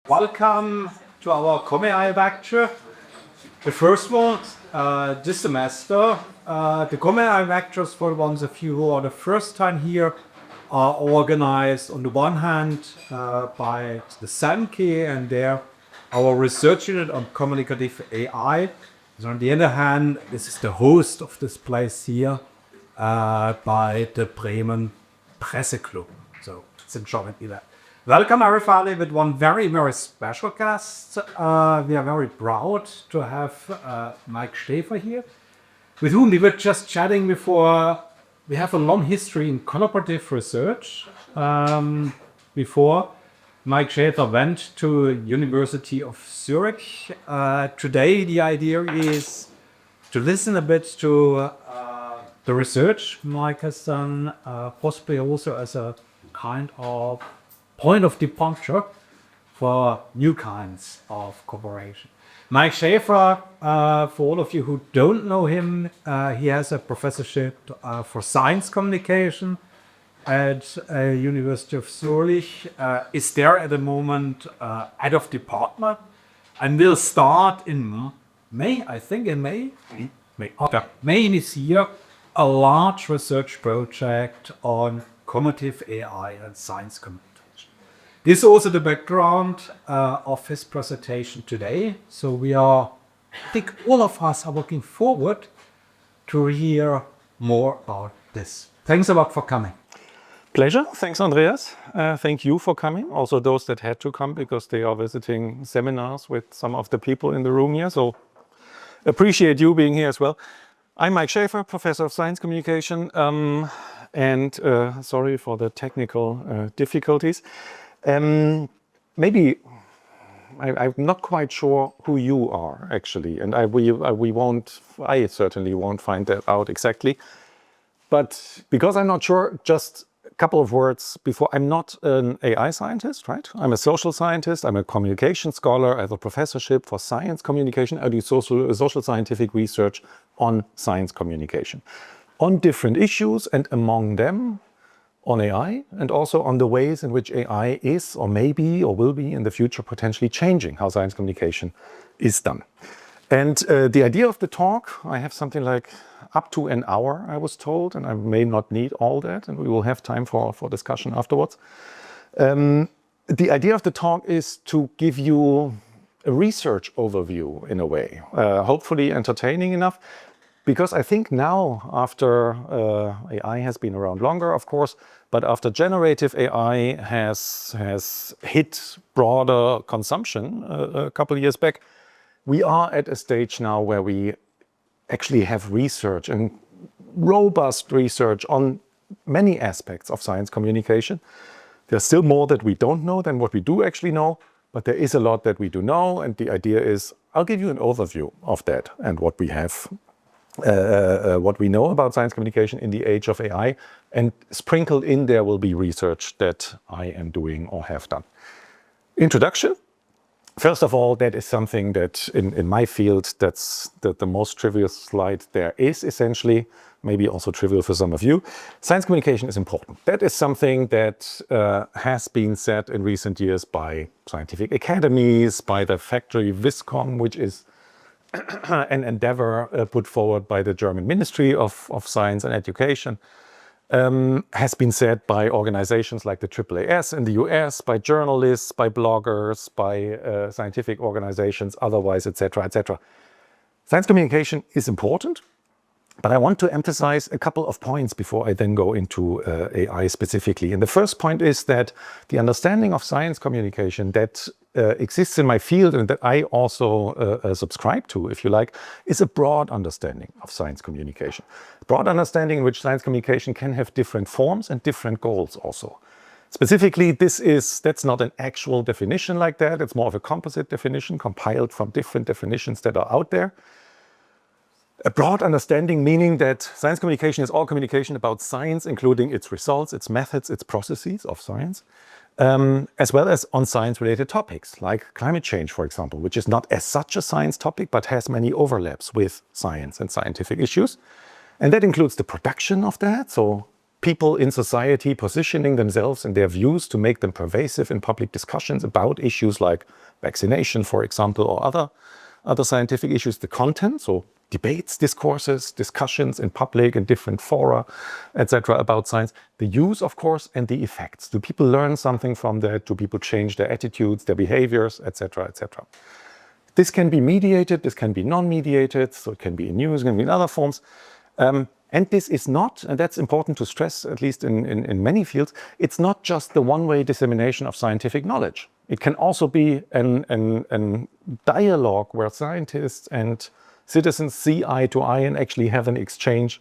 Welcome to our ComAI lecture, the first one this semester. The ComAI lectures, for the ones of you who are the first time here, are organized on the one hand by the SAMKE and there our research unit on communicative AI. So on the other hand, this is the host of this place here by the Bremen Presseclub. So it's in jointly that. Welcome everybody with one very, very special guest. We are very proud to have Mike Schäfer here, with whom we were just chatting before. We have a long history in collaborative research. Before Mike Schäfer went to University of Zurich. Today the idea is to listen a bit to the research Mike has done, possibly also as a kind of point of departure for new kinds of cooperation. Mike Schäfer, for all of you who don't know him, he has a professorship for science communication at University of Zurich, is there at the moment head of department, and will start in May, I think in May this year, a large research project on communicative AI and science communication. This is also the background of his presentation today. So I think all of us are looking forward to hear more about this. Thanks a lot for coming. Pleasure. Thanks, Andreas. Thank you for coming. Also those that had to come because they are visiting seminars with some of the people in the room here. So appreciate you being here as well. I'm Mike Schäfer, Professor of Science Communication, and sorry for the technical difficulties. Maybe I'm not quite sure who you are actually, and I certainly won't find that out exactly. But because I'm not sure, just a couple of words before. I'm not an AI scientist, right? I'm a social scientist. I'm a communication scholar. I have a professorship for science communication. I do social scientific research on science communication, on different issues, and among them on AI, and also on the ways in which AI is or may be or will be in the future potentially changing how science communication is done. And the idea of the talk, I have something like up to an hour, I was told, and I may not need all that, and we will have time for discussion afterwards. The idea of the talk is to give you a research overview in a way, hopefully entertaining enough. Because I think now, after AI has been around longer, of course, but after generative AI has hit broader consumption a couple of years back, we are at a stage now where we actually have research and robust research on many aspects of science communication. There's still more that we don't know than what we do actually know, but there is a lot that we do know, and the idea is I'll give you an overview of that and what we have. What we know about science communication in the age of AI, and sprinkled in there will be research that I am doing or have done. Introduction. First of all, that is something that in my field, that's the most trivial slide there is essentially, maybe also trivial for some of you. Science communication is important. That is something that has been said in recent years by scientific academies, by the factory Viscom, which is an endeavor put forward by the German Ministry of Science and Education, has been said by organizations like the AAAS in the US, by journalists, by bloggers, by scientific organizations, otherwise, etc., etc. Science communication is important, but I want to emphasize a couple of points before I then go into AI specifically. And the first point is that the understanding of science communication that exists in my field and that I also subscribe to, if you like, is a broad understanding of science communication. Broad understanding in which science communication can have different forms and different goals also. Specifically, that's not an actual definition like that. It's more of a composite definition compiled from different definitions that are out there. A broad understanding meaning that science communication is all communication about science, including its results, its methods, its processes of science, as well as on science-related topics, like climate change, for example, which is not as such a science topic, but has many overlaps with science and scientific issues. And that includes the production of that, so people in society positioning themselves and their views to make them pervasive in public discussions about issues like vaccination, for example, or other scientific issues. The content, so debates, discourses, discussions in public and different fora, etc. about science. The use, of course, and the effects. Do people learn something from that? Do people change their attitudes, their behaviors, etc., etc.? This can be mediated, this can be non-mediated, so it can be in news, it can be in other forms. And this is not, and that's important to stress, at least in many fields, it's not just the one-way dissemination of scientific knowledge. It can also be a dialogue where scientists and citizens see eye to eye and actually have an exchange,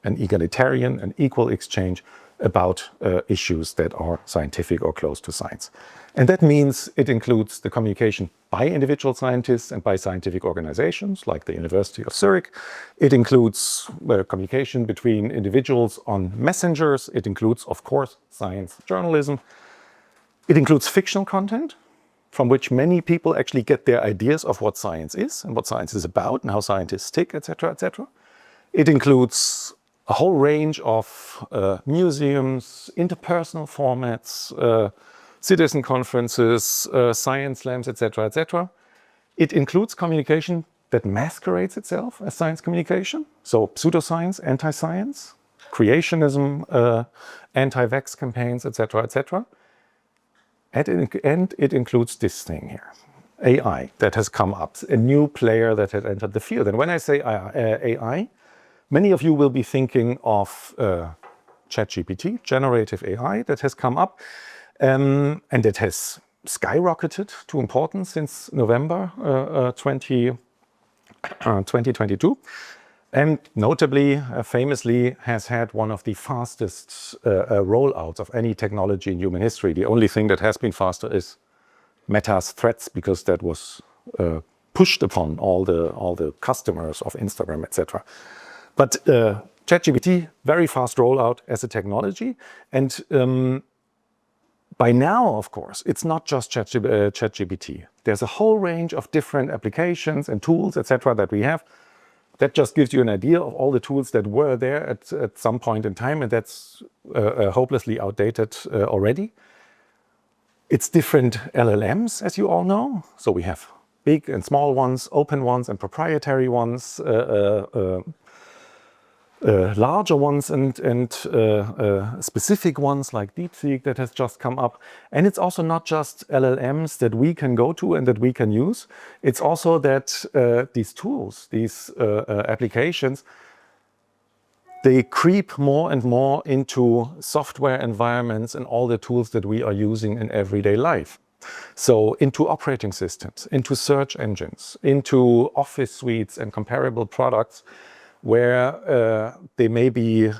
an egalitarian, an equal exchange about issues that are scientific or close to science. And that means it includes the communication by individual scientists and by scientific organizations like the University of Zurich. It includes communication between individuals on messengers. It includes, of course, science journalism. It includes fictional content from which many people actually get their ideas of what science is and what science is about and how scientists tick, etc., etc. It includes a whole range of museums, interpersonal formats, citizen conferences, science slams, etc., etc. It includes communication that masquerades itself as science communication, so pseudoscience, anti-science, creationism, anti-vax campaigns, etc., etc. And it includes this thing here, AI, that has come up, a new player that has entered the field. And when I say AI, many of you will be thinking of ChatGPT, generative AI, that has come up. And it has skyrocketed to importance since November 2022. And notably, famously, has had one of the fastest rollouts of any technology in human history. The only thing that has been faster is Meta's Threads, because that was pushed upon all the customers of Instagram, etc. But ChatGPT, very fast rollout as a technology. And by now, of course, it's not just ChatGPT. There's a whole range of different applications and tools, etc., that we have. That just gives you an idea of all the tools that were there at some point in time, and that's hopelessly outdated already. It's different LLMs, as you all know. So we have big and small ones, open ones and proprietary ones, larger ones and specific ones like DeepSeek that has just come up. And it's also not just LLMs that we can go to and that we can use. It's also that these tools, these applications, they creep more and more into software environments and all the tools that we are using in everyday life. So into operating systems, into search engines, into office suites and comparable products, where they may be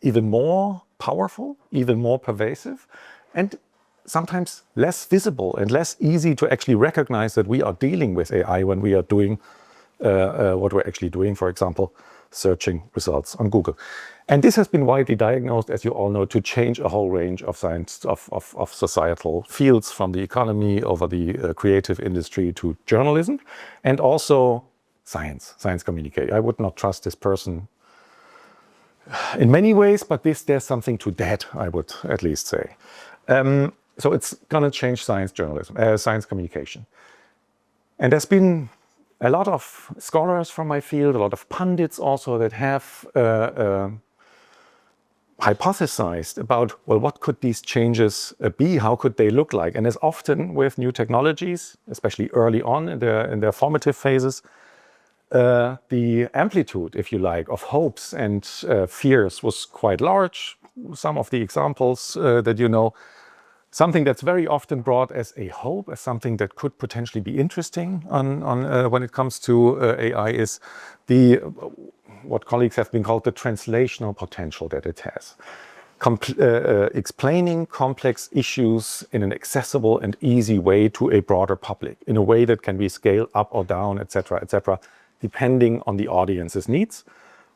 even more powerful, even more pervasive, and sometimes less visible and less easy to actually recognize that we are dealing with AI when we are doing what we're actually doing, for example, searching results on Google. And this has been widely diagnosed, as you all know, to change a whole range of science, of societal fields, from the economy over the creative industry to journalism, and also science communication. I would not trust this person in many ways, but there's something to that, I would at least say. So it's gonna change science journalism, science communication. And there's been a lot of scholars from my field, a lot of pundits also, that have hypothesized about, well, what could these changes be? How could they look like? And as often with new technologies, especially early on in their formative phases, the amplitude, if you like, of hopes and fears was quite large. Some of the examples that you know, something that's very often brought as a hope, as something that could potentially be interesting on when it comes to AI, is what colleagues have been called the translational potential that it has. Explaining complex issues in an accessible and easy way to a broader public, in a way that can be scaled up or down, etc., depending on the audience's needs,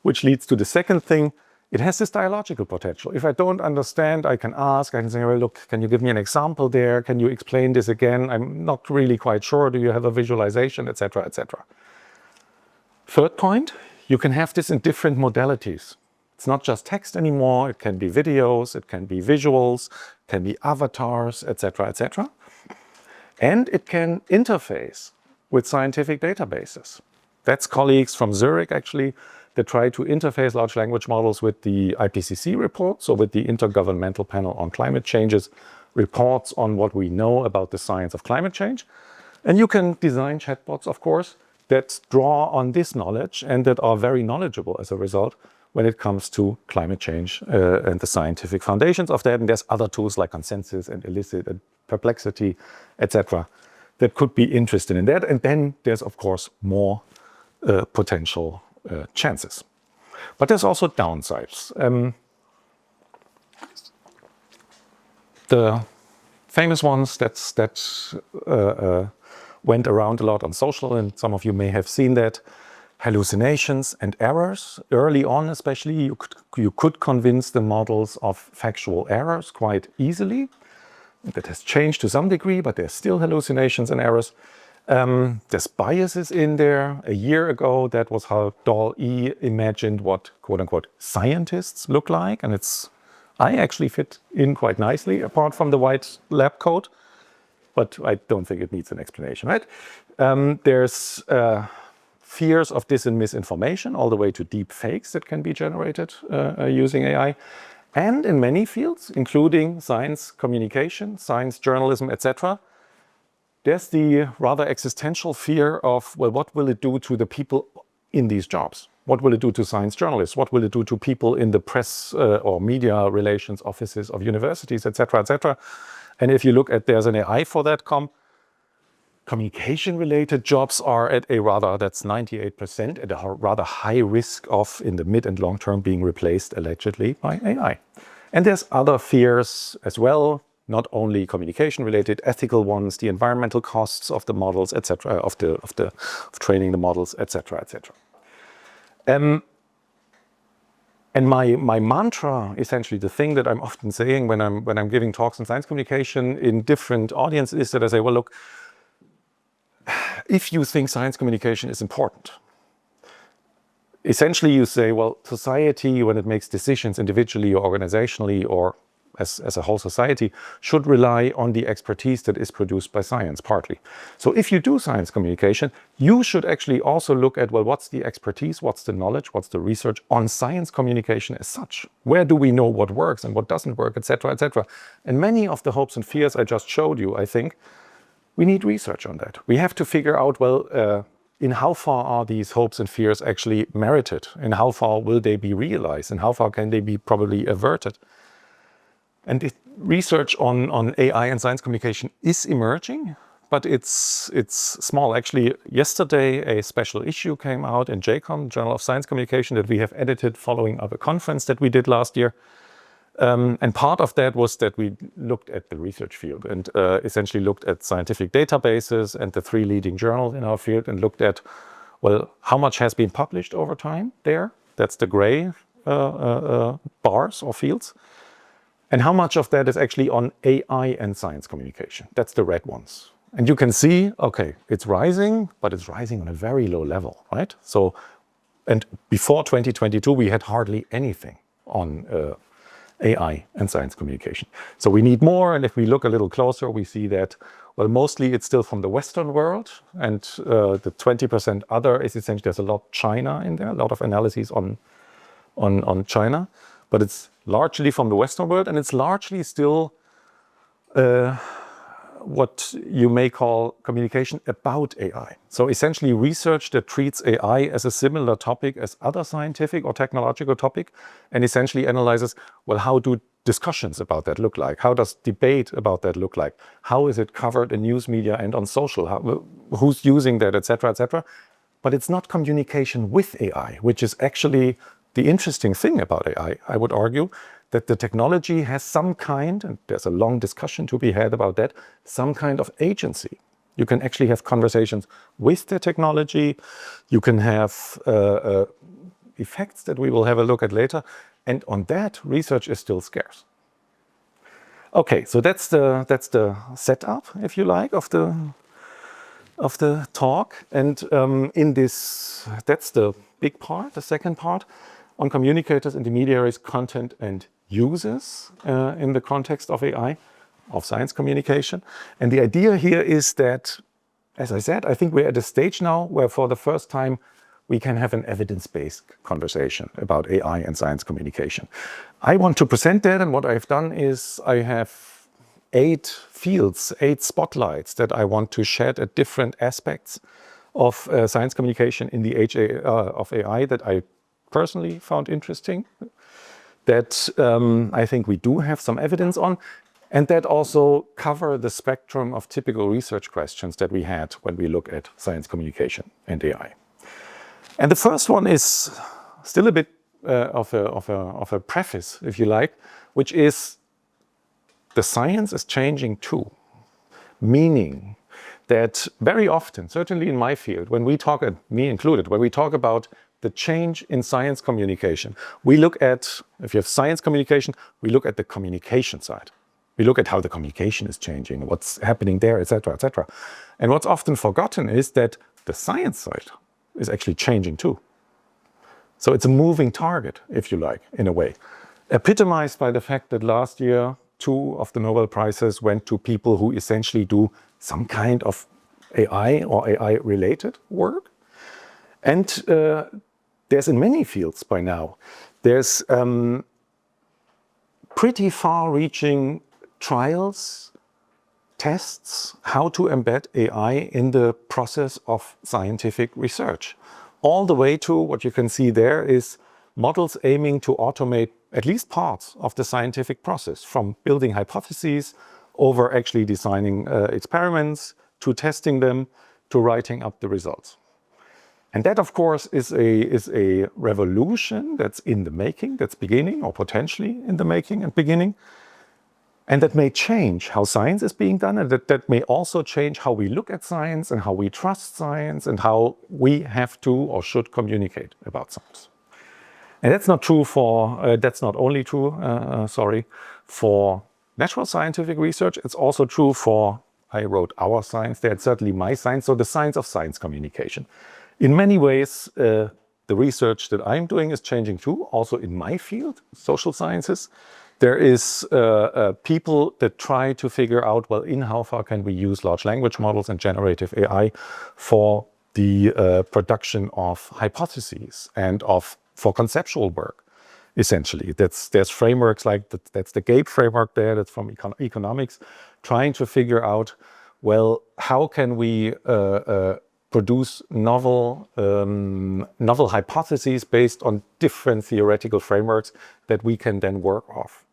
which leads to the second thing. It has this dialogical potential. If I don't understand, I can ask, I can say, well, look, can you give me an example there? Can you explain this again? I'm not really quite sure. Do you have a visualization, etc., etc. Third point, you can have this in different modalities. It's not just text anymore. It can be videos, it can be visuals, it can be avatars, etc., etc. And it can interface with scientific databases. That's colleagues from Zurich, actually, that try to interface large language models with the IPCC report, so with the Intergovernmental Panel on Climate Change's reports on what we know about the science of climate change. And you can design chatbots, of course, that draw on this knowledge and that are very knowledgeable as a result when it comes to climate change and the scientific foundations of that. And there's other tools like consensus and elicit and perplexity, etc., that could be interested in that. And then there's, of course, more potential chances. But there's also downsides. The famous ones that went around a lot on social, and some of you may have seen that, hallucinations and errors. Early on especially, you could convince the models of factual errors quite easily. That has changed to some degree, but there's still hallucinations and errors. There's biases in there. A year ago, that was how DALL-E imagined what, quote unquote, scientists look like. And I actually fit in quite nicely, apart from the white lab coat. But I don't think it needs an explanation, right? There's fears of dis and misinformation, all the way to deep fakes that can be generated using AI. And in many fields, including science communication, science journalism, etc., there's the rather existential fear of, well, what will it do to the people in these jobs? What will it do to science journalists? What will it do to people in the press or media relations offices of universities, etc., etc.? And if you look at, there's an AI for that, communication-related jobs are at a rather, that's 98%, at a rather high risk of, in the mid and long term, being replaced allegedly by AI. And there's other fears as well, not only communication-related, ethical ones, the environmental costs of the models, etc., of training the models, etc., etc. And my mantra, essentially, the thing that I'm often saying when I'm giving talks on science communication in different audiences, is that I say, well, look, if you think science communication is important, essentially you say, well, society, when it makes decisions individually or organizationally or as a whole society, should rely on the expertise that is produced by science, partly. So if you do science communication, you should actually also look at, well, what's the expertise, what's the knowledge, what's the research on science communication as such? Where do we know what works and what doesn't work, etc., etc.? And many of the hopes and fears I just showed you, I think, we need research on that. We have to figure out, well, in how far are these hopes and fears actually merited? In how far will they be realized? And how far can they be probably averted? And research on AI and science communication is emerging, but it's small. Actually, yesterday a special issue came out in JCOM, Journal of Science Communication, that we have edited following up a conference that we did last year. And part of that was that we looked at the research field and essentially looked at scientific databases and the 3 leading journals in our field and looked at, well, how much has been published over time there. That's the gray bars or fields. And how much of that is actually on AI and science communication. That's the red ones. And you can see, okay, it's rising, but it's rising on a very low level, right? So, and before 2022, we had hardly anything on AI and science communication. So we need more, and if we look a little closer, we see that, well, mostly it's still from the Western world, and the 20% other is essentially, there's a lot China in there, a lot of analyses on China, but it's largely from the Western world, and it's largely still what you may call communication about AI. So essentially research that treats AI as a similar topic as other scientific or technological topic, and essentially analyzes, well, how do discussions about that look like? How does debate about that look like? How is it covered in news media and on social? Who's using that, etc., etc.? But it's not communication with AI, which is actually the interesting thing about AI, I would argue, that the technology has some kind, and there's a long discussion to be had about that, some kind of agency. You can actually have conversations with the technology. You can have effects that we will have a look at later. And on that, research is still scarce. Okay, so that's the setup, if you like, of the talk. And in this, that's the big part, the second part. on communicators, intermediaries, content, and users in the context of AI, of science communication. And the idea here is that, as I said, I think we're at a stage now where for the first time we can have an evidence-based conversation about AI and science communication. I want to present that, and what I've done is I have 8 fields, 8 spotlights that I want to shed at different aspects of science communication in the age of AI that I personally found interesting, that I think we do have some evidence on, and that also cover the spectrum of typical research questions that we had when we look at science communication and AI. And the first one is still a bit of a preface, if you like, which is the science is changing too. Meaning that very often, certainly in my field, when we talk, me included, when we talk about the change in science communication, we look at, if you have science communication, we look at the communication side. We look at how the communication is changing, what's happening there, etc., etc. And what's often forgotten is that the science side is actually changing too. So it's a moving target, if you like, in a way. Epitomized by the fact that last year, 2 of the Nobel Prizes went to people who essentially do some kind of AI or AI-related work. And there's in many fields by now, there's pretty far-reaching trials, tests, how to embed AI in the process of scientific research. All the way to what you can see there is models aiming to automate at least parts of the scientific process, from building hypotheses over actually designing experiments, to testing them, to writing up the results. And that, of course, is a revolution that's in the making, that's beginning, or potentially in the making and beginning. And that may change how science is being done, and that may also change how we look at science and how we trust science and how we have to or should communicate about science. And that's not true for, that's not only true, for natural scientific research. It's also true for, I wrote our science there, it's certainly my science, so the science of science communication. In many ways, the research that I'm doing is changing too, also in my field, social sciences. There is people that try to figure out, well, in how far can we use large language models and generative AI for the production of hypotheses and for conceptual work, essentially. There's frameworks like that's the GAPE framework there, that's from economics, trying to figure out, well, how can we produce novel hypotheses based on different theoretical frameworks that we can then work off.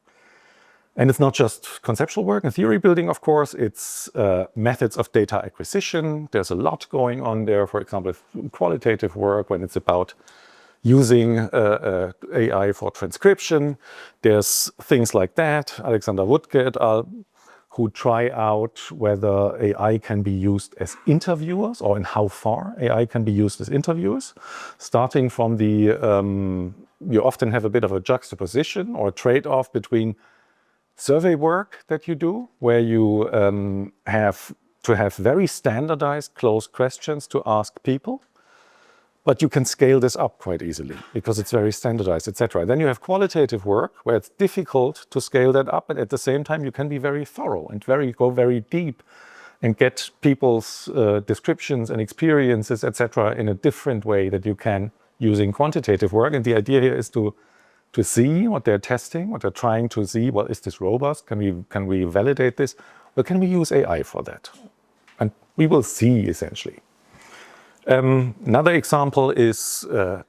And it's not just conceptual work and theory building, of course, it's methods of data acquisition. There's a lot going on there, for example, qualitative work when it's about using AI for transcription. There's things like that. Alexander Wuttke et al., who try out whether AI can be used as interviewers or in how far AI can be used as interviewers. Starting from the, you often have a bit of a juxtaposition or a trade-off between survey work that you do, where you have to have very standardized closed questions to ask people, but you can scale this up quite easily because it's very standardized, etc. Then you have qualitative work where it's difficult to scale that up, but at the same time you can be very thorough and go very deep and get people's descriptions and experiences, etc., in a different way that you can using quantitative work. And the idea here is to see what they're testing, what they're trying to see. Well, is this robust? Can we validate this? Or can we use AI for that? And we will see, essentially. Another example is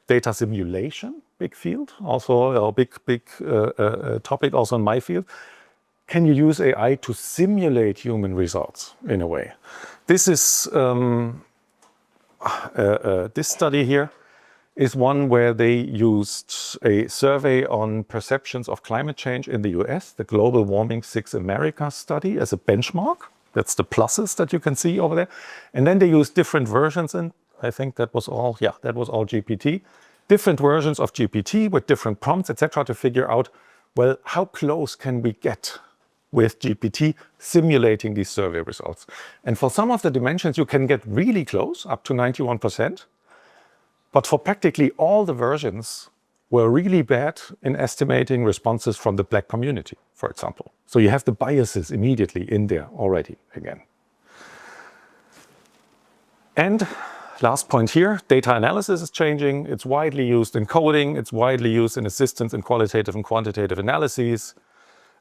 data simulation, big field, also a big topic also in my field. Can you use AI to simulate human results in a way? This is this study here is one where they used a survey on perceptions of climate change in the US, the Global Warming 6 America study, as a benchmark. That's the pluses that you can see over there. And then they used different versions, and I think that was all, yeah, that was all GPT. Different versions of GPT with different prompts, etc., to figure out, well, how close can we get with GPT simulating these survey results? And for some of the dimensions, you can get really close, up to 91%. But for practically all the versions, were really bad in estimating responses from the Black community, for example. So you have the biases immediately in there already again. And last point here, data analysis is changing. It's widely used in coding. It's widely used in assistance in qualitative and quantitative analyses.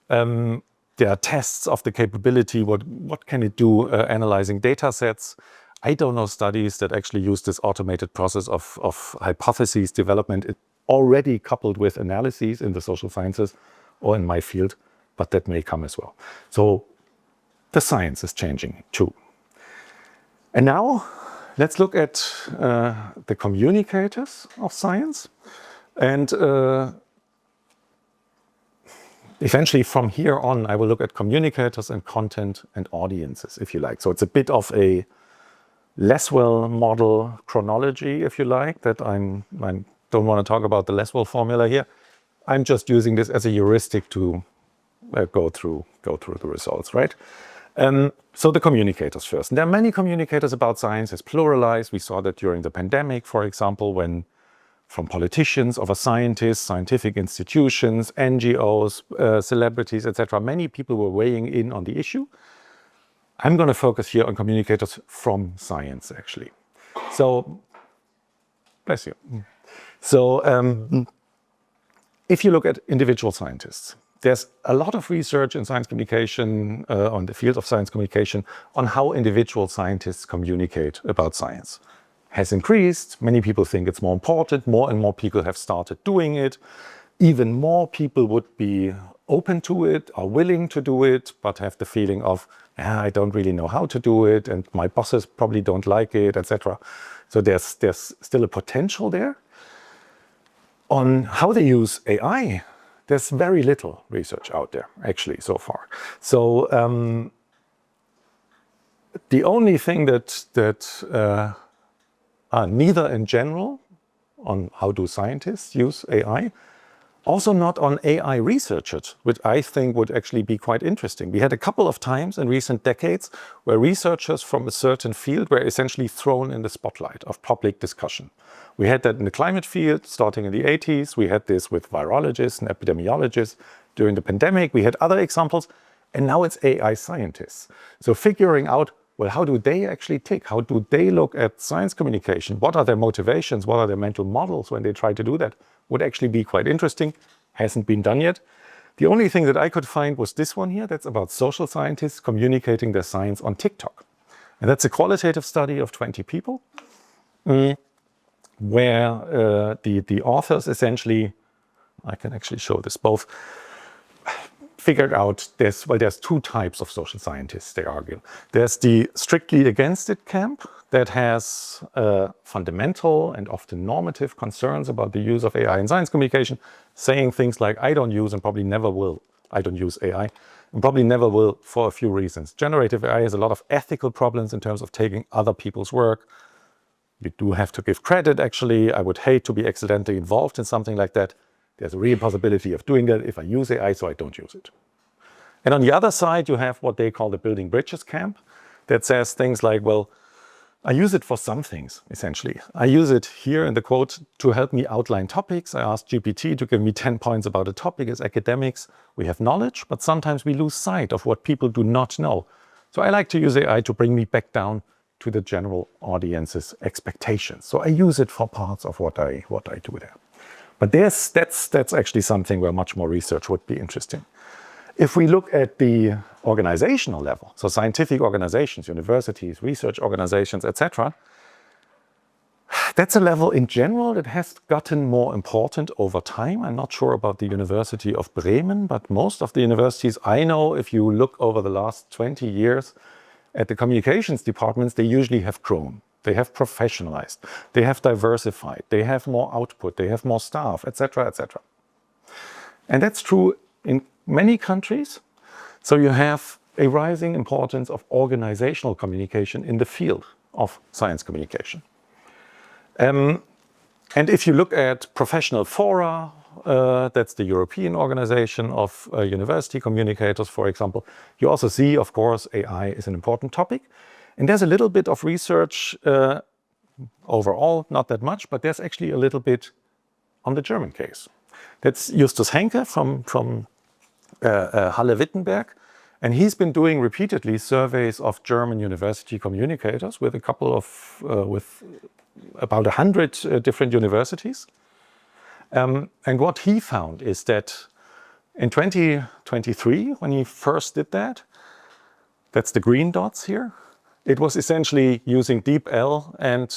There are tests of the capability, what can it do analyzing data sets. I don't know studies that actually use this automated process of hypotheses development already coupled with analyses in the social sciences or in my field, but that may come as well. So the science is changing too. And now let's look at the communicators of science. And eventually from here on, I will look at communicators and content and audiences, if you like. So it's a bit of a Lesswell model chronology, if you like, that I don't want to talk about the Lesswell formula here. I'm just using this as a heuristic to go through the results, right? So the communicators first. And there are many communicators about science. It's pluralized. We saw that during the pandemic, for example, when from politicians, over scientists, scientific institutions, NGOs, celebrities, etc. Many people were weighing in on the issue. I'm going to focus here on communicators from science, actually. So, bless you. So, if you look at individual scientists, there's a lot of research in science communication, on the field of science communication, on how individual scientists communicate about science. Has increased. Many people think it's more important. More and more people have started doing it. Even more people would be open to it, are willing to do it, but have the feeling of, I don't really know how to do it, and my bosses probably don't like it, etc. So there's still a potential there. On how they use AI, there's very little research out there, actually, so far. So the only thing that neither in general on how do scientists use AI, also not on AI researchers, which I think would actually be quite interesting. We had a couple of times in recent decades where researchers from a certain field were essentially thrown in the spotlight of public discussion. We had that in the climate field starting in the 80s. We had this with virologists and epidemiologists during the pandemic. We had other examples, and now it's AI scientists. So figuring out, well, how do they actually tick? How do they look at science communication? What are their motivations? What are their mental models when they try to do that? Would actually be quite interesting. Hasn't been done yet. The only thing that I could find was this one here. That's about social scientists communicating their science on TikTok. And that's a qualitative study of 20 people, where the authors essentially, I can actually show this both, figured out there's two types of social scientists, they argue. There's the strictly against it camp that has fundamental and often normative concerns about the use of AI in science communication, saying things like, I don't use and probably never will. I don't use AI and probably never will for a few reasons. Generative AI has a lot of ethical problems in terms of taking other people's work. You do have to give credit, actually. I would hate to be accidentally involved in something like that. There's a real possibility of doing that if I use AI, so I don't use it. And on the other side, you have what they call the building bridges camp that says things like, well, I use it for some things, essentially. I use it here in the quote to help me outline topics. I asked GPT to give me 10 points about a topic. As academics, we have knowledge, but sometimes we lose sight of what people do not know. So I like to use AI to bring me back down to the general audience's expectations. So I use it for parts of what I do there. But that's actually something where much more research would be interesting. If we look at the organizational level, so scientific organizations, universities, research organizations, etc., that's a level in general that has gotten more important over time. I'm not sure about the University of Bremen, but most of the universities I know, if you look over the last 20 years at the communications departments, they usually have grown. They have professionalized, they have diversified, they have more output, they have more staff, etc., etc. And that's true in many countries. So you have a rising importance of organizational communication in the field of science communication. And if you look at professional fora, that's the European Organization of University Communicators, for example, you also see, of course, AI is an important topic. And there's a little bit of research overall, not that much, but there's actually a little bit on the German case. That's Justus Henke from Halle-Wittenberg. And he's been doing repeatedly surveys of German university communicators with a couple of, with about 100 different universities. And what he found is that in 2023, when he first did that, that's the green dots here, it was essentially using DeepL and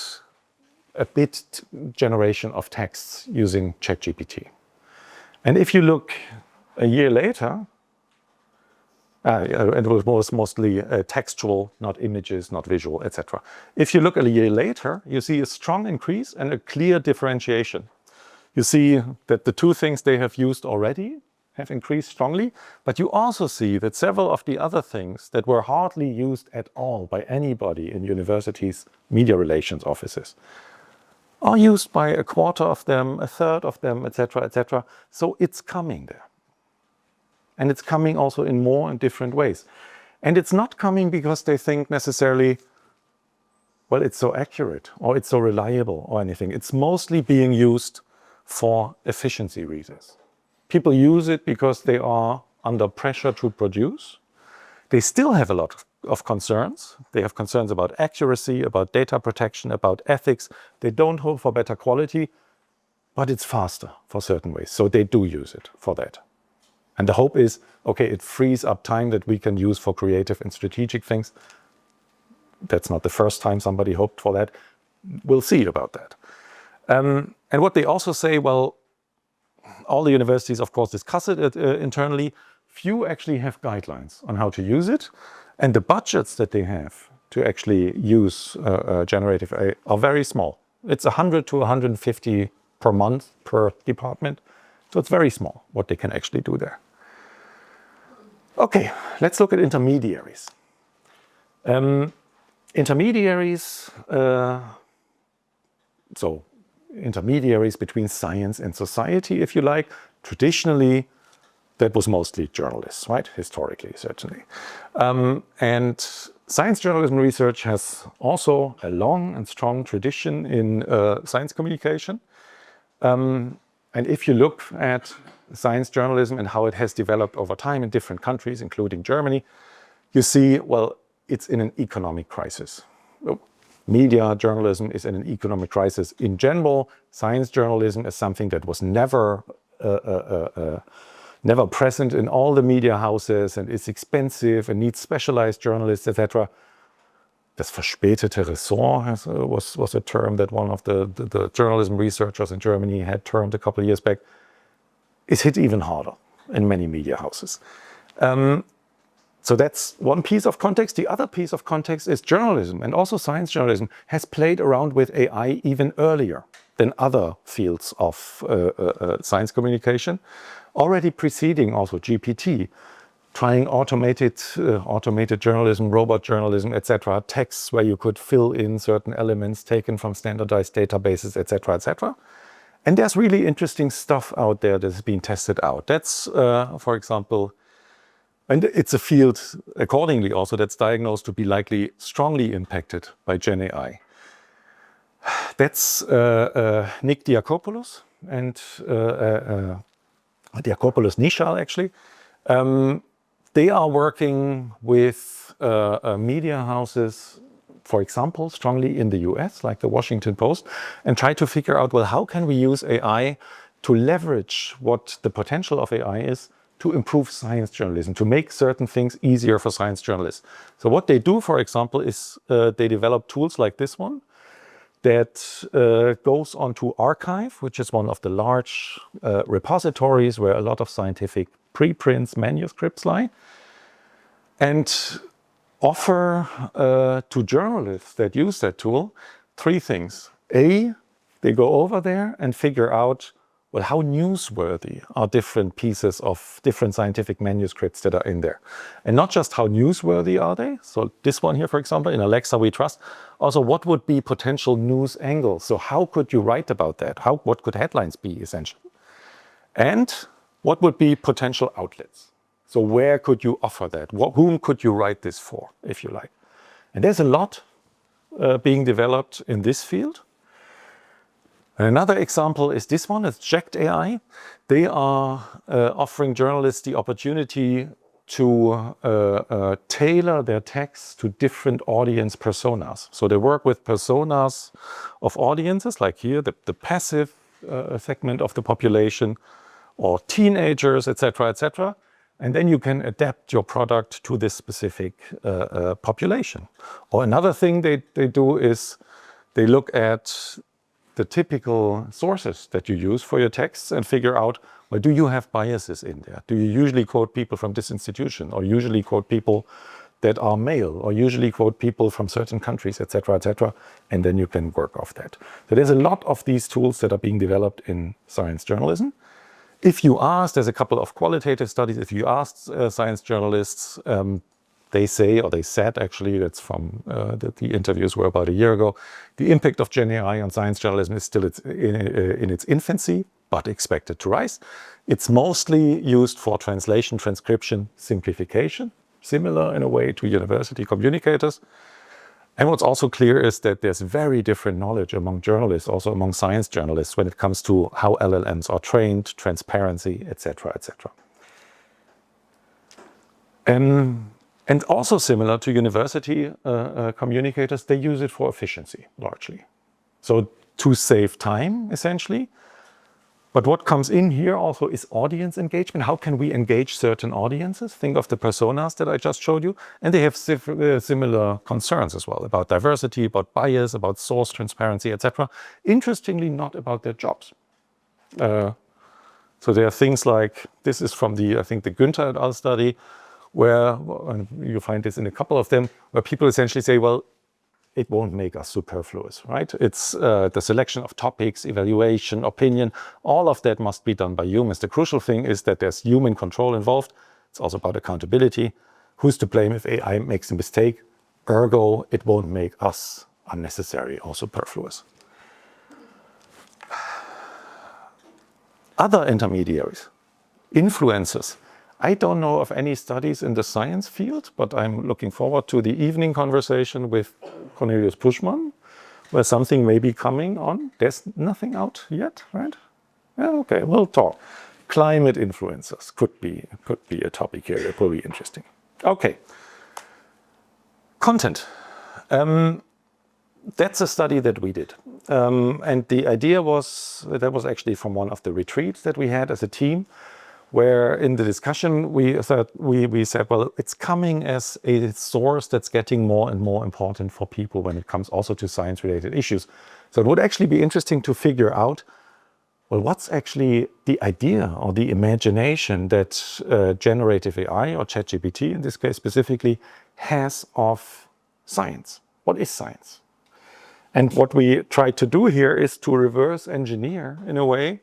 a bit generation of texts using ChatGPT. And if you look a year later, it was mostly textual, not images, not visual, etc. If you look a year later, you see a strong increase and a clear differentiation. You see that the two things they have used already have increased strongly, but you also see that several of the other things that were hardly used at all by anybody in universities' media relations offices are used by a quarter of them, a third of them, etc., etc. So it's coming there. And it's coming also in more and different ways. And it's not coming because they think necessarily, well, it's so accurate or it's so reliable or anything. It's mostly being used for efficiency reasons. People use it because they are under pressure to produce. They still have a lot of concerns. They have concerns about accuracy, about data protection, about ethics. They don't hope for better quality, but it's faster for certain ways. So they do use it for that. And the hope is, okay, it frees up time that we can use for creative and strategic things. That's not the first time somebody hoped for that. We'll see about that. And what they also say, well, all the universities, of course, discuss it internally. Few actually have guidelines on how to use it. And the budgets that they have to actually use generative AI are very small. It's 100 to 150 per month per department. So it's very small what they can actually do there. Okay, let's look at intermediaries. Intermediaries between science and society, if you like. Traditionally, that was mostly journalists, right? Historically, certainly. And science journalism research has also a long and strong tradition in science communication. And if you look at science journalism and how it has developed over time in different countries, including Germany, you see, well, it's in an economic crisis. Media journalism is in an economic crisis. In general, science journalism is something that was never present in all the media houses and is expensive and needs specialized journalists, etc. Das verspätete Ressort was a term that one of the journalism researchers in Germany had termed a couple of years back. Is hit even harder in many media houses. So that's one piece of context. The other piece of context is journalism, and also science journalism has played around with AI even earlier than other fields of science communication, already preceding also GPT, trying automated journalism, robot journalism, etc., texts where you could fill in certain elements taken from standardized databases, etc., etc. And there's really interesting stuff out there that's been tested out. That's, for example, and it's a field, accordingly also, that's diagnosed to be likely strongly impacted by GenAI. That's Nick Diakopoulos and Diakopoulos Nishal, actually. They are working with media houses, for example, strongly in the US, like the Washington Post, and try to figure out, well, how can we use AI to leverage what the potential of AI is to improve science journalism, to make certain things easier for science journalists. So what they do, for example, is they develop tools like this one that goes onto arXiv, which is one of the large repositories where a lot of scientific preprints, manuscripts lie, and offer to journalists that use that tool three things. A, they go over there and figure out, well, how newsworthy are different pieces of different scientific manuscripts that are in there. And not just how newsworthy are they. So this one here, for example, in Alexa we trust. Also, what would be potential news angles? So how could you write about that? What could headlines be, essentially? And what would be potential outlets? So where could you offer that? Whom could you write this for, if you like? And there's a lot being developed in this field. And another example is this one, it's GenAI. They are offering journalists the opportunity to tailor their texts to different audience personas. So they work with personas of audiences, like here, the passive segment of the population, or teenagers, etc., etc. And then you can adapt your product to this specific population. Or another thing they do is they look at the typical sources that you use for your texts and figure out, well, do you have biases in there? Do you usually quote people from this institution, or usually quote people that are male, or usually quote people from certain countries, etc., etc., and then you can work off that. So there's a lot of these tools that are being developed in science journalism. If you ask, there's a couple of qualitative studies, if you ask science journalists, they say, or they said actually, that's from the interviews were about a year ago, the impact of GenAI on science journalism is still in its infancy, but expected to rise. It's mostly used for translation, transcription, simplification, similar in a way to university communicators. And what's also clear is that there's very different knowledge among journalists, also among science journalists, when it comes to how LLMs are trained, transparency, etc., etc. And also similar to university communicators, they use it for efficiency, largely. So to save time, essentially. But what comes in here also is audience engagement. How can we engage certain audiences? Think of the personas that I just showed you. And they have similar concerns as well about diversity, about bias, about source transparency, etc. Interestingly, not about their jobs. So there are things like, this is from the, I think, the Günther et al. Study, where, and you find this in a couple of them, where people essentially say, well, it won't make us superfluous, right? It's the selection of topics, evaluation, opinion, all of that must be done by humans. The crucial thing is that there's human control involved. It's also about accountability. Who's to blame if AI makes a mistake? Ergo, it won't make us unnecessary or superfluous. Other intermediaries, influencers. I don't know of any studies in the science field, but I'm looking forward to the evening conversation with Cornelius Puschmann, where something may be coming on. There's nothing out yet, right? Yeah, okay, we'll talk. Climate influencers could be a topic here. It will be interesting. Okay. Content. That's a study that we did. And the idea was, that was actually from one of the retreats that we had as a team, where in the discussion we said, well, it's coming as a source that's getting more and more important for people when it comes also to science-related issues. So it would actually be interesting to figure out, well, what's actually the idea or the imagination that generative AI, or ChatGPT in this case specifically, has of science? What is science? And what we try to do here is to reverse engineer, in a way,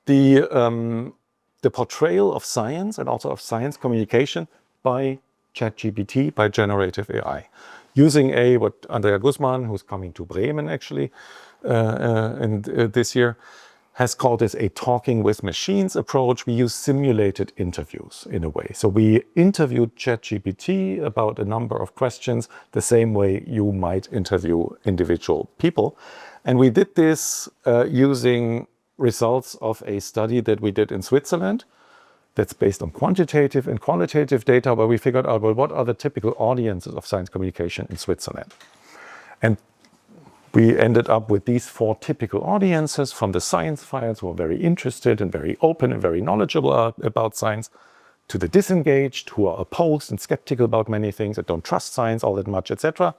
the portrayal of science and also of science communication by ChatGPT, by generative AI. Using what Andrea Guzman, who's coming to Bremen actually this year, has called this a talking with machines approach. We use simulated interviews in a way. So we interviewed ChatGPT about a number of questions the same way you might interview individual people. And we did this using results of a study that we did in Switzerland that's based on quantitative and qualitative data, where we figured out, well, what are the typical audiences of science communication in Switzerland? And we ended up with these 4 typical audiences from the science files who are very interested and very open and very knowledgeable about science, to the disengaged who are opposed and skeptical about many things and don't trust science all that much, etc.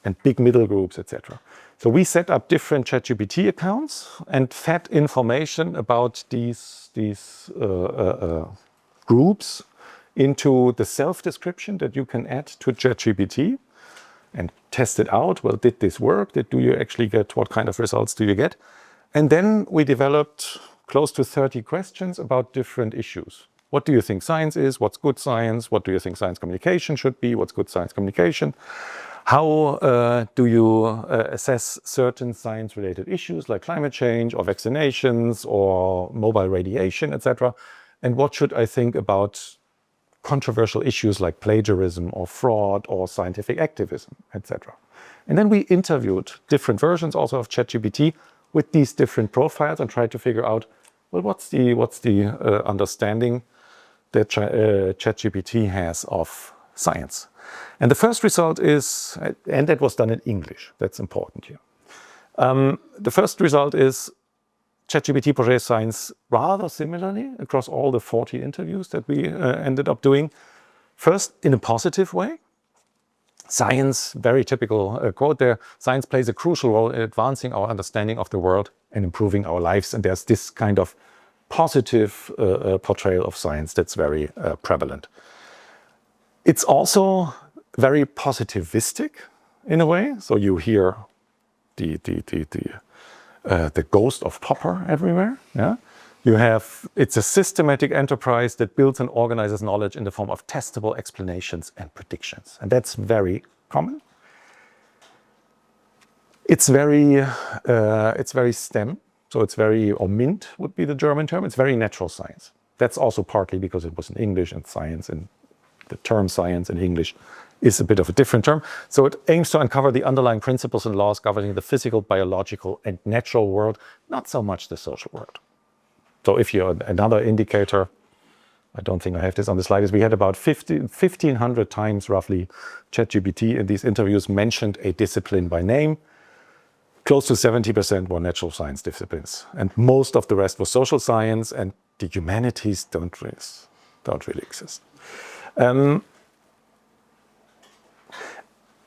And big middle groups, etc. So we set up different ChatGPT accounts and fed information about these groups into the self-description that you can add to ChatGPT and test it out. Well, did this work? Do you actually get, what kind of results do you get? And then we developed close to 30 questions about different issues. What do you think science is? What's good science? What do you think science communication should be? What's good science communication? How do you assess certain science-related issues like climate change or vaccinations or mobile radiation, etc.? And what should I think about controversial issues like plagiarism or fraud or scientific activism, etc.? And then we interviewed different versions also of ChatGPT with these different profiles and try to figure out, well, what's the understanding that ChatGPT has of science. And the first result is, and that was done in English, that's important here. The first result is ChatGPT portrays science rather similarly across all the 40 interviews that we ended up doing. First, in a positive way. Science, very typical quote there, science plays a crucial role in advancing our understanding of the world and improving our lives. And there's this kind of positive portrayal of science that's very prevalent. It's also very positivistic in a way. So you hear the ghost of Popper everywhere. Yeah, it's a systematic enterprise that builds and organizes knowledge in the form of testable explanations and predictions, and that's very common. It's very STEM, so it's very, or MINT would be the German term. It's very natural science. That's also partly because it was in English, and science, and the term science in English is a bit of a different term. So it aims to uncover the underlying principles and laws governing the physical, biological, and natural world, not so much the social world. So if you're another indicator, I don't think I have this on the slide, is we had about 1,500 times roughly ChatGPT in these interviews mentioned a discipline by name. Close to 70% were natural science disciplines. And most of the rest was social science, and the humanities don't really exist.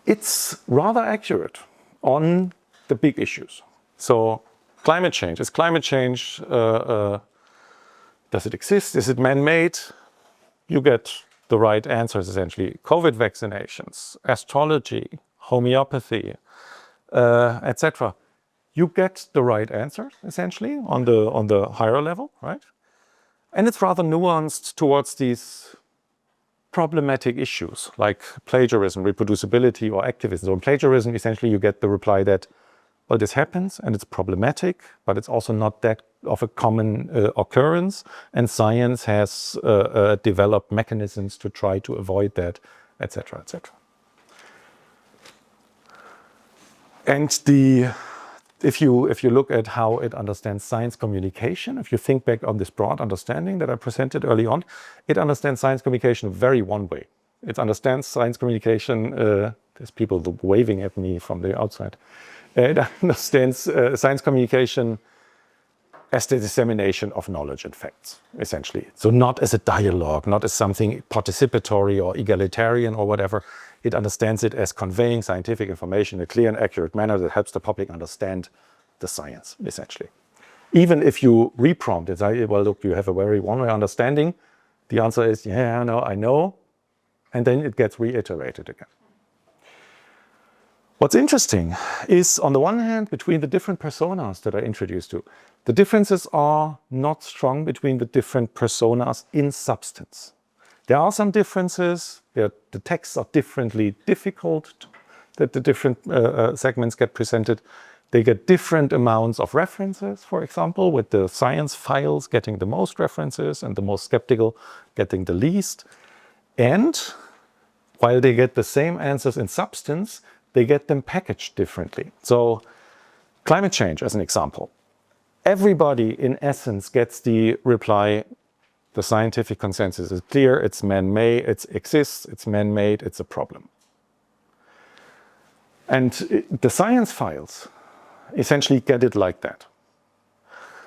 It's rather accurate on the big issues. So climate change, is climate change, does it exist? Is it man-made? You get the right answers essentially. COVID vaccinations, astrology, homeopathy, etc. You get the right answers essentially on the higher level, right? And it's rather nuanced towards these problematic issues like plagiarism, reproducibility, or activism. So in plagiarism, essentially you get the reply that, well, this happens and it's problematic, but it's also not that of a common occurrence, and science has developed mechanisms to try to avoid that, etc., etc. And if you look at how it understands science communication, if you think back on this broad understanding that I presented early on, it understands science communication very one way. It understands science communication, there's people waving at me from the outside. It understands science communication as the dissemination of knowledge and facts, essentially. So not as a dialogue, not as something participatory or egalitarian or whatever. It understands it as conveying scientific information in a clear and accurate manner that helps the public understand the science, essentially. Even if you reprompt it, say, well, look, you have a very one-way understanding, the answer is, yeah, no, I know, and then it gets reiterated again. What's interesting is, on the one hand, between the different personas that I introduced to, the differences are not strong between the different personas in substance. There are some differences. The texts are differently difficult, that the different segments get presented. They get different amounts of references, for example, with the science files getting the most references and the most skeptical getting the least. And while they get the same answers in substance, they get them packaged differently. So climate change, as an example. Everybody, in essence, gets the reply, the scientific consensus is clear, it's man-made, it exists, it's man-made, it's a problem. And the science files essentially get it like that.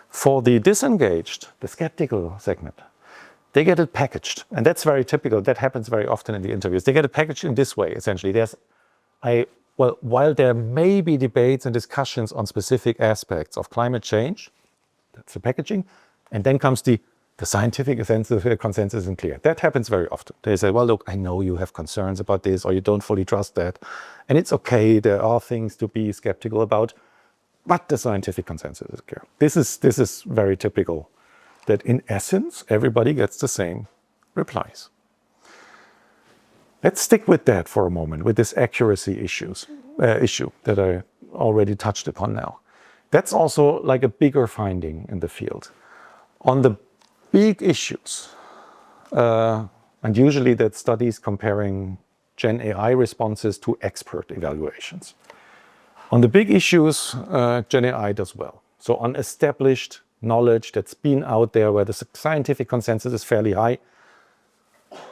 For the disengaged, the skeptical segment, they get it packaged. And that's very typical. That happens very often in the interviews. They get it packaged in this way, essentially. Well, while there may be debates and discussions on specific aspects of climate change, that's the packaging, and then comes the scientific consensus isn't clear. That happens very often. They say, well, look, I know you have concerns about this, or you don't fully trust that, and it's okay, there are things to be skeptical about, but the scientific consensus is clear. This is very typical, that in essence, everybody gets the same replies. Let's stick with that for a moment, with this accuracy issue that I already touched upon now. That's also like a bigger finding in the field. On the big issues, and usually that studies comparing GenAI responses to expert evaluations. On the big issues, GenAI does well. So on established knowledge that's been out there where the scientific consensus is fairly high,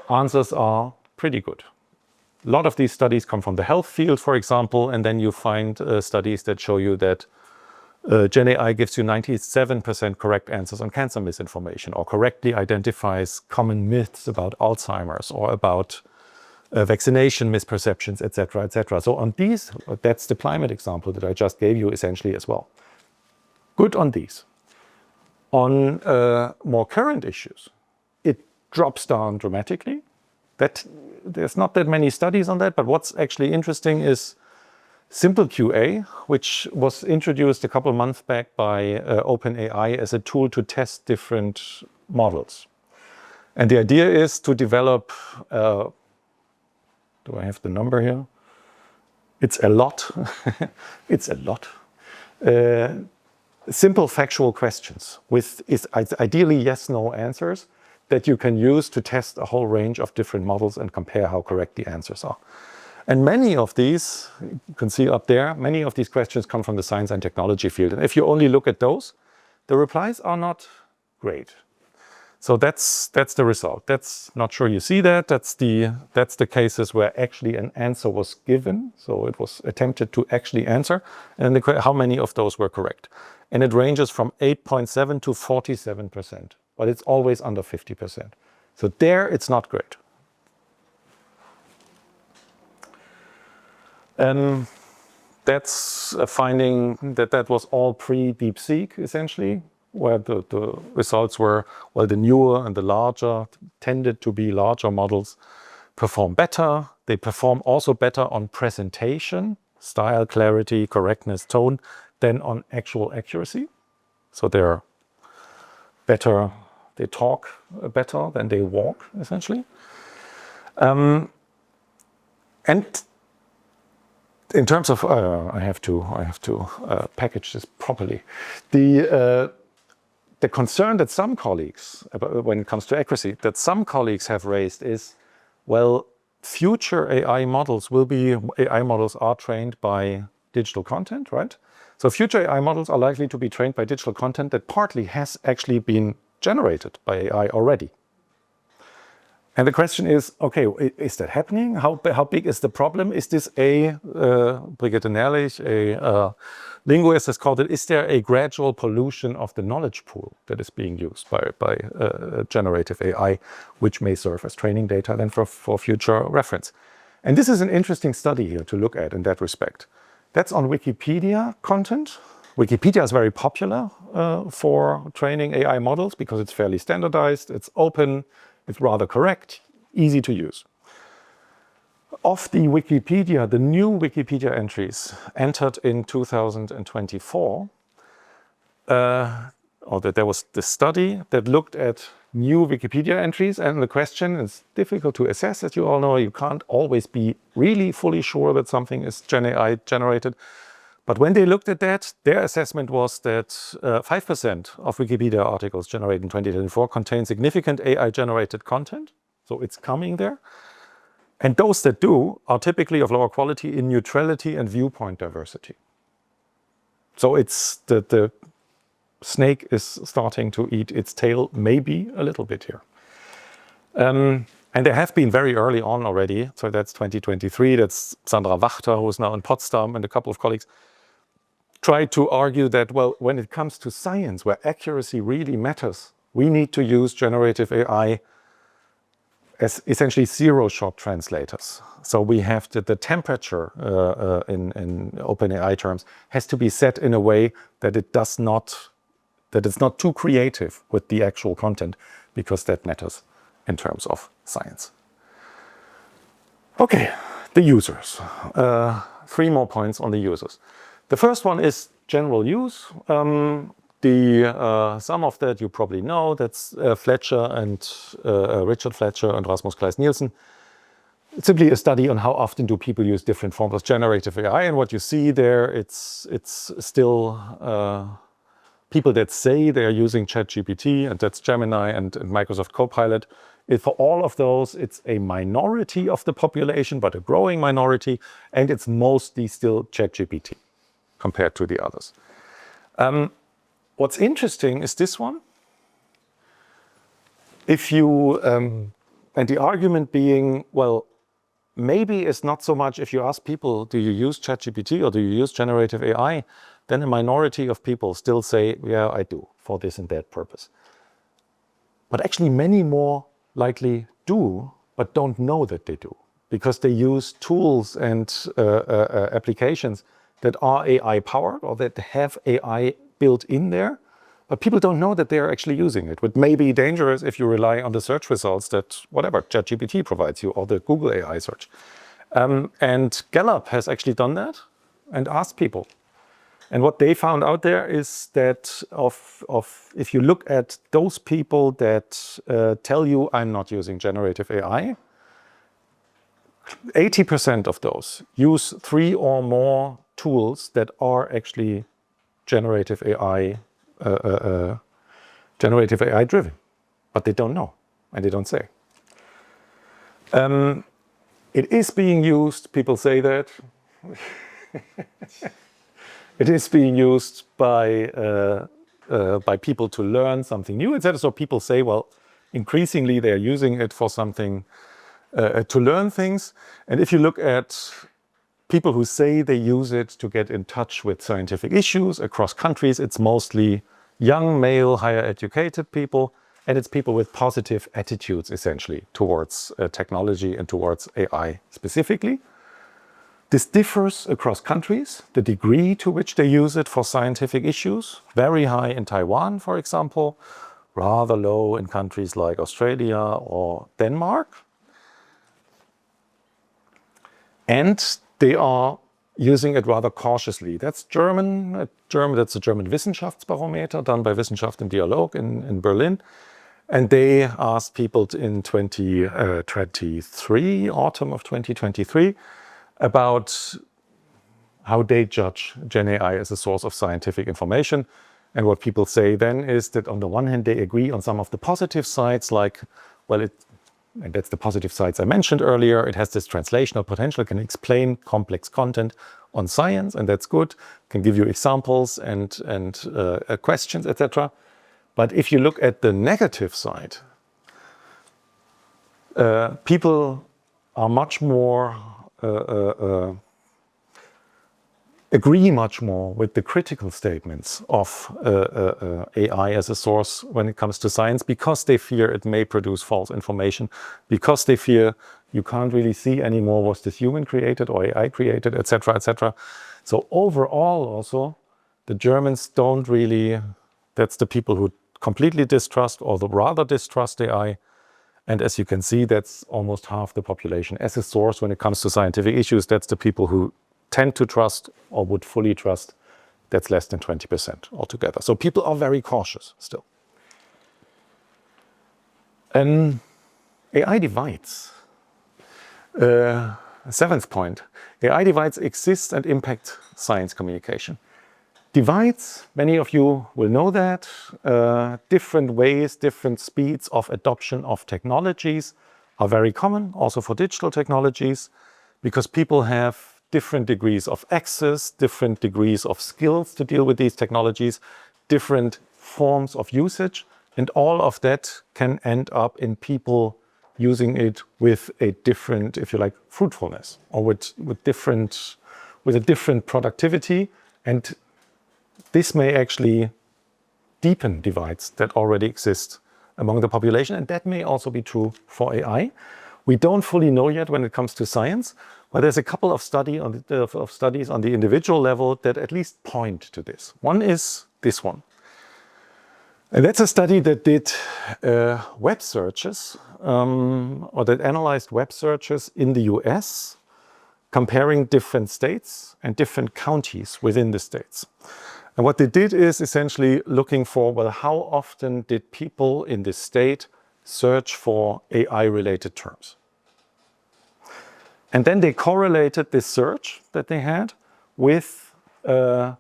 answers are pretty good. A lot of these studies come from the health field, for example, and then you find studies that show you that GenAI gives you 97% correct answers on cancer misinformation, or correctly identifies common myths about Alzheimer's or about vaccination misperceptions, etc., etc. So on these, that's the climate example that I just gave you essentially as well. Good on these. On more current issues, it drops down dramatically. There's not that many studies on that, but what's actually interesting is Simple QA, which was introduced a couple of months back by OpenAI as a tool to test different models. And the idea is to develop, do I have the number here? It's a lot. It's a lot. Simple factual questions with ideally yes/no answers that you can use to test a whole range of different models and compare how correct the answers are. And many of these, you can see up there, many of these questions come from the science and technology field. And if you only look at those, the replies are not great. So that's the result. That's not sure you see that. That's the cases where actually an answer was given. So it was attempted to actually answer. And how many of those were correct? And it ranges from 8.7 to 47%, but it's always under 50%. So there it's not great. That's a finding that was all pre-DeepSeek, essentially, where the results were, well, the newer and the larger, tended to be larger models, perform better. They perform also better on presentation, style, clarity, correctness, tone, than on actual accuracy. So they're better, they talk better than they walk, essentially. And in terms of, I have to package this properly. The concern that some colleagues, when it comes to accuracy, that some colleagues have raised is, well, future AI models are trained by digital content, right? So future AI models are likely to be trained by digital content that partly has actually been generated by AI already. And the question is, okay, is that happening? How big is the problem? Is this Brigitte Nährlich, a linguist has called it, is there a gradual pollution of the knowledge pool that is being used by generative AI, which may serve as training data then for future reference? And this is an interesting study here to look at in that respect. That's on Wikipedia content. Wikipedia is very popular for training AI models because it's fairly standardized, it's open, it's rather correct, easy to use. Of the Wikipedia, the new Wikipedia entries entered in 2024, there was this study that looked at new Wikipedia entries, and the question is difficult to assess. As you all know, you can't always be really fully sure that something is GenAI generated. But when they looked at that, their assessment was that 5% of Wikipedia articles generated in 2024 contain significant AI-generated content. So it's coming there. And those that do are typically of lower quality in neutrality and viewpoint diversity. So it's the snake is starting to eat its tail, maybe a little bit here. And there have been very early on already, so that's 2023, that's Sandra Wachter, who is now in Potsdam, and a couple of colleagues, tried to argue that, well, when it comes to science, where accuracy really matters, we need to use generative AI as essentially zero-shot translators. So we have the temperature in OpenAI terms has to be set in a way that it's not too creative with the actual content, because that matters in terms of science. Okay, the users. 3 more points on the users. The first one is general use. Some of that you probably know. That's Fletcher and Richard Fletcher and Rasmus Kleis-Nielsen. It's simply a study on how often do people use different forms of generative AI. And what you see there, it's still people that say they're using ChatGPT, and that's Gemini and Microsoft Copilot. For all of those, it's a minority of the population, but a growing minority, and it's mostly still ChatGPT compared to the others. what's interesting is this one. If you, and the argument being, well, maybe it's not so much if you ask people, do you use ChatGPT or do you use generative AI? Then a minority of people still say, yeah, I do for this and that purpose. But actually many more likely do, but don't know that they do, because they use tools and applications that are AI powered or that have AI built in there. But people don't know that they are actually using it, which may be dangerous if you rely on the search results that whatever ChatGPT provides you or the Google AI search. And Gallup has actually done that and asked people. And what they found out there is that if you look at those people that tell you I'm not using generative AI, 80% of those use 3 or more tools that are actually generative AI driven, but they don't know and they don't say. It is being used, people say that. It is being used by people to learn something new, etc. So people say, well, increasingly they're using it for something to learn things. And if you look at people who say they use it to get in touch with scientific issues across countries, it's mostly young, male, higher educated people, and it's people with positive attitudes, essentially, towards technology and towards AI specifically. This differs across countries, the degree to which they use it for scientific issues, very high in Taiwan, for example, rather low in countries like Australia or Denmark. And they are using it rather cautiously. That's German. That's a German Wissenschaftsbarometer done by Wissenschaft im Dialog in Berlin. And they asked people in 2023, autumn of 2023, about how they judge GenAI as a source of scientific information. And what people say then is that on the one hand, they agree on some of the positive sides, like, well, and that's the positive sides I mentioned earlier. It has this translational potential, can explain complex content on science, and that's good. Can give you examples and questions, etc. But if you look at the negative side, people are much more agree much more with the critical statements of AI as a source when it comes to science, because they fear it may produce false information, because they fear you can't really see anymore was this human created or AI created, etc., etc. So overall also, the Germans don't really, that's the people who completely distrust or rather distrust AI. And as you can see, that's almost half the population. As a source when it comes to scientific issues, that's the people who tend to trust or would fully trust. That's less than 20% altogether. So people are very cautious still. AI divides. Seventh point, AI divides exist and impact science communication. Divides, many of you will know that, different ways, different speeds of adoption of technologies are very common, also for digital technologies, because people have different degrees of access, different degrees of skills to deal with these technologies, different forms of usage, and all of that can end up in people using it with a different, if you like, fruitfulness, or with a different productivity. And this may actually deepen divides that already exist among the population, and that may also be true for AI. We don't fully know yet when it comes to science, but there's a couple of studies on the individual level that at least point to this. One is this one. And that's a study that did web searches, or that analyzed web searches in the US, comparing different states and different counties within the states. And what they did is essentially looking for, well, how often did people in this state search for AI-related terms? And then they correlated this search that they had with, but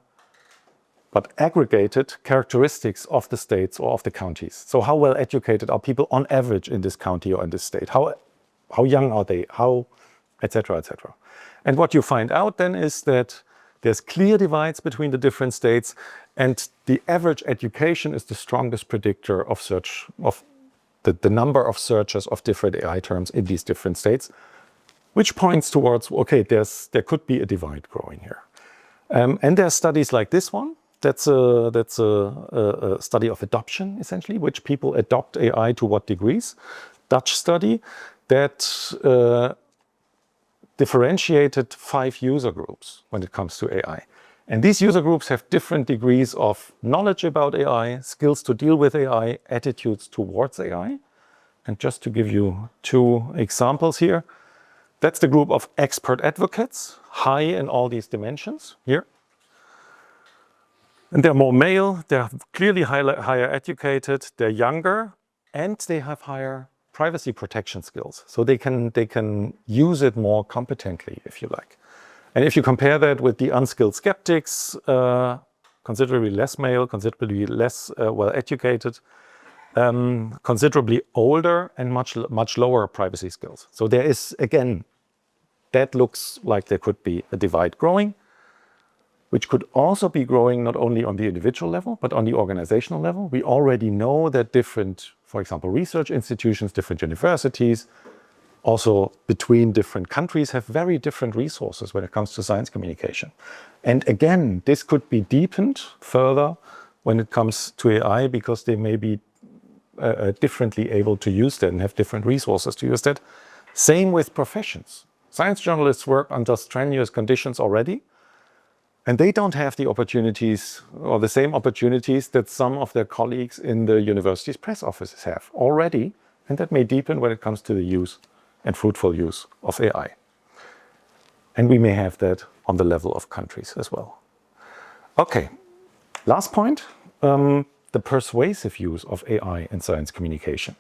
aggregated characteristics of the states or of the counties. So how well educated are people on average in this county or in this state? How young are they? How, etc., etc. And what you find out then is that there's clear divides between the different states, And the average education is the strongest predictor of search, of the number of searches of different AI terms in these different states, which points towards, okay, there could be a divide growing here. And there are studies like this one. That's a study of adoption, essentially, which people adopt AI to what degrees. Dutch study that differentiated 5 user groups when it comes to AI. And these user groups have different degrees of knowledge about AI, skills to deal with AI, attitudes towards AI. And just to give you 2 examples here, that's the group of expert advocates, high in all these dimensions here. And they're more male, they're clearly higher educated, they're younger, and they have higher privacy protection skills. So they can use it more competently, if you like. And if you compare that with the unskilled skeptics, considerably less male, considerably less well-educated, considerably older, and much lower privacy skills. So there is, again, that looks like there could be a divide growing, which could also be growing not only on the individual level, but on the organizational level. We already know that different, for example, research institutions, different universities, also between different countries have very different resources when it comes to science communication. And again, this could be deepened further when it comes to AI because they may be differently able to use that and have different resources to use that. Same with professions. Science journalists work under strenuous conditions already, and they don't have the opportunities or the same opportunities that some of their colleagues in the university's press offices have already, and that may deepen when it comes to the use and fruitful use of AI. And we may have that on the level of countries as well. Okay, last point, the persuasive use of AI in science communication.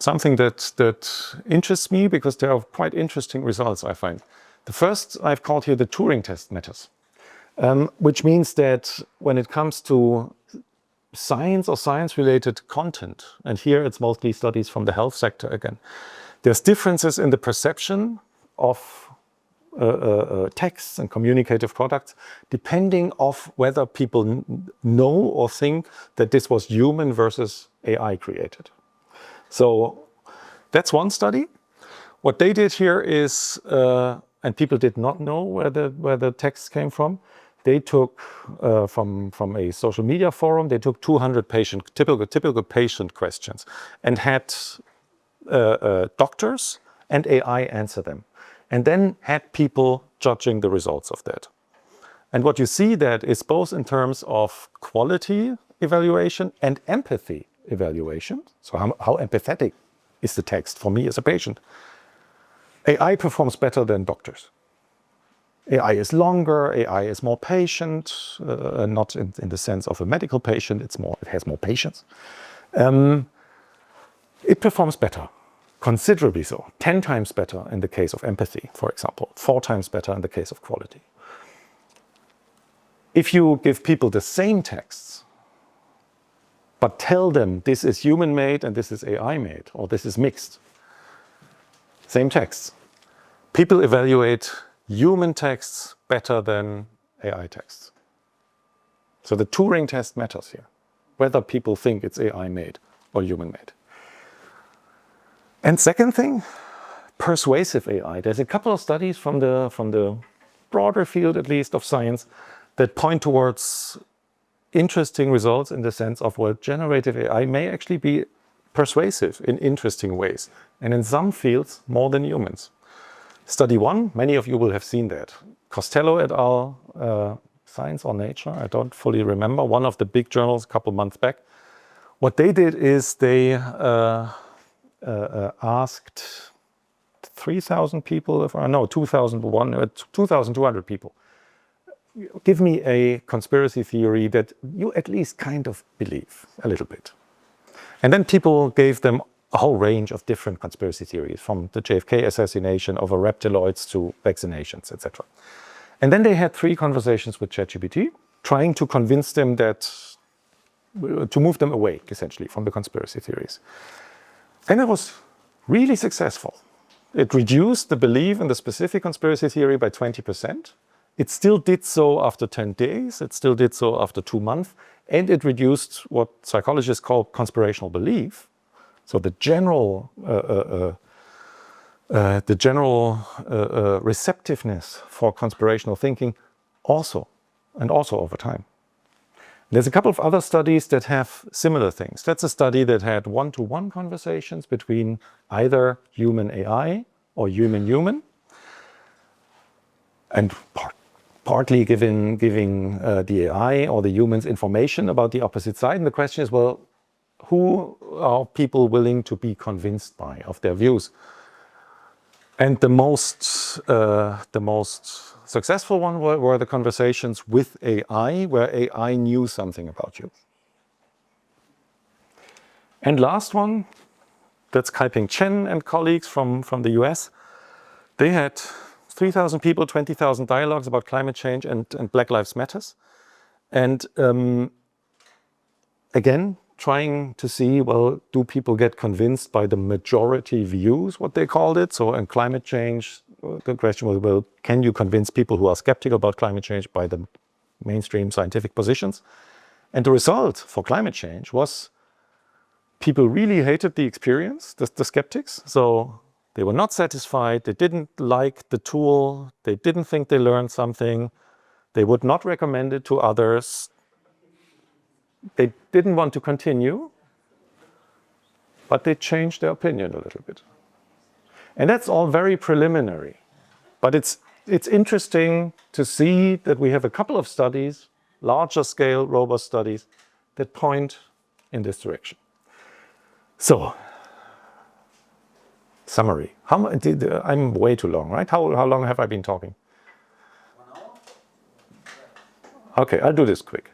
Something that interests me because there are quite interesting results, I find. The first I've called here the Turing test matters, which means that when it comes to science or science-related content, and here it's mostly studies from the health sector again, there's differences in the perception of texts and communicative products depending on whether people know or think that this was human versus AI created. So that's one study. What they did here is, and people did not know where the text came from. They took from a social media forum. They took 200 typical patient questions and had doctors and AI answer them, and then had people judging the results of that. And what you see that is both in terms of quality evaluation and empathy evaluation. So how empathetic is the text for me as a patient? AI performs better than doctors. AI is longer, AI is more patient, not in the sense of a medical patient, it has more patience. It performs better, considerably so, 10 times better in the case of empathy, for example, 4 times better in the case of quality. If you give people the same texts, but tell them this is human-made and this is AI-made, or this is mixed, same texts, people evaluate human texts better than AI texts. So the Turing test matters here, whether people think it's AI-made or human-made. And second thing, persuasive AI. There's a couple of studies from the broader field, at least, of science that point towards interesting results in the sense of, well, generative AI may actually be persuasive in interesting ways, and in some fields more than humans. Study 1, many of you will have seen that. Costello et al., Science or Nature, I don't fully remember, one of the big journals a couple months back. What they did is they asked 3,000 people, 2,200 people, give me a conspiracy theory that you at least kind of believe a little bit. And then people gave them a whole range of different conspiracy theories, from the JFK assassination over reptiloids to vaccinations, etc. And then they had 3 conversations with ChatGPT, trying to convince them to move them away, essentially, from the conspiracy theories. And it was really successful. It reduced the belief in the specific conspiracy theory by 20%. It still did so after 10 days, it still did so after 2 months, and it reduced what psychologists call conspirational belief. So the general receptiveness for conspirational thinking also over time. There's a couple of other studies that have similar things. That's a study that had one-to-one conversations between either human AI or human-human, and partly giving the AI or the humans information about the opposite side. And the question is, well, who are people willing to be convinced by of their views? And the most successful one were the conversations with AI, where AI knew something about you. And last one, that's Kai-Ping Chen and colleagues from the US. They had 3,000 people, 20,000 dialogues about climate change and Black Lives Matters. And again, trying to see, well, do people get convinced by the majority views, what they called it? So in climate change, the question was, well, can you convince people who are skeptical about climate change by the mainstream scientific positions? And the result for climate change was people really hated the experience, the skeptics. So they were not satisfied, they didn't like the tool, they didn't think they learned something, they would not recommend it to others. They didn't want to continue, but they changed their opinion a little bit. And that's all very preliminary. But it's interesting to see that we have a couple of studies, larger scale, robust studies, that point in this direction. So, summary. I'm way too long, right? How long have I been talking? 1 hour? Okay, I'll do this quick.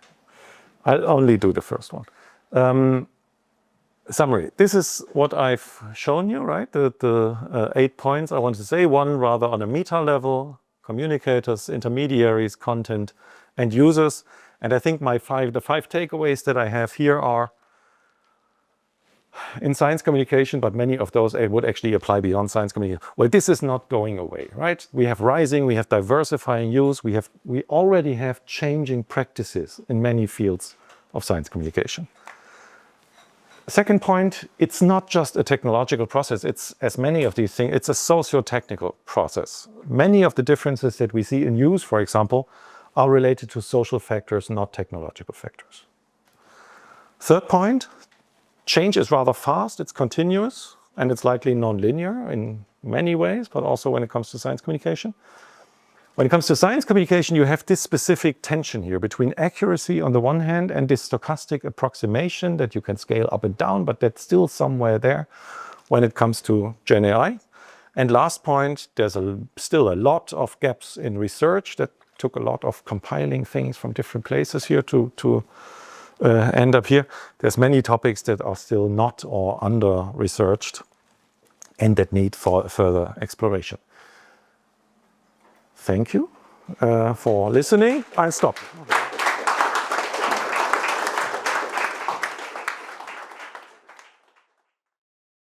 I'll only do the first one. Summary. This is what I've shown you, right? The 8 points I want to say. One rather on a meta level, communicators, intermediaries, content, and users. And I think the 5 takeaways that I have here are in science communication, but many of those would actually apply beyond science communication. Well, this is not going away, right? We have rising, we have diversifying use, we already have changing practices in many fields of science communication. Second point, it's not just a technological process. It's, as many of these things, it's a socio-technical process. Many of the differences that we see in use, for example, are related to social factors, not technological factors. Third point, change is rather fast, it's continuous, and it's likely non-linear in many ways, but also when it comes to science communication. When it comes to science communication, you have this specific tension here between accuracy on the one hand and this stochastic approximation that you can scale up and down, but that's still somewhere there when it comes to GenAI. And last point, there's still a lot of gaps in research that took a lot of compiling things from different places here to end up here. There's many topics that are still not or under-researched and that need for further exploration. Thank you for listening. I'll stop.